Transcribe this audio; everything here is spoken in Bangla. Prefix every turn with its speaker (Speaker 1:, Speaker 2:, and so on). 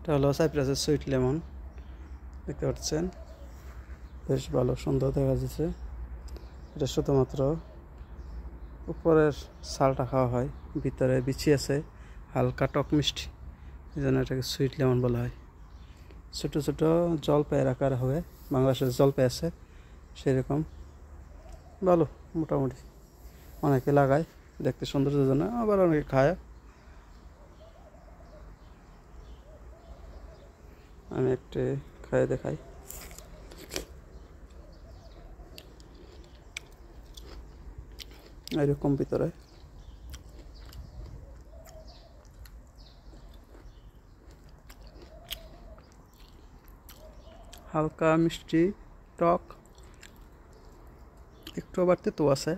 Speaker 1: এটা হলো সাইপ্রাসের সুইট লেমন, দেখতে পাচ্ছেন বেশ ভালো সুন্দর দেখা যাচ্ছে। এটা শুধুমাত্র উপরের ছালটা খাওয়া হয়, ভিতরে বিচি আছে হালকা টক মিষ্টি, এই জন্য এটাকে সুইট লেমন বলা হয়। ছোটো ছোটো জলপাইয়ের আকার হবে, বাংলাদেশের জলপাই আছে সেরকম, ভালো মোটামুটি। অনেকে লাগায় দেখতে সৌন্দর্যের জন্য, আবার অনেকে খায়। আমি একটু খাইয়ে দেখাই। এরকম ভিতরে হালকা মিষ্টি টক, একটু আবার তেতো আছে।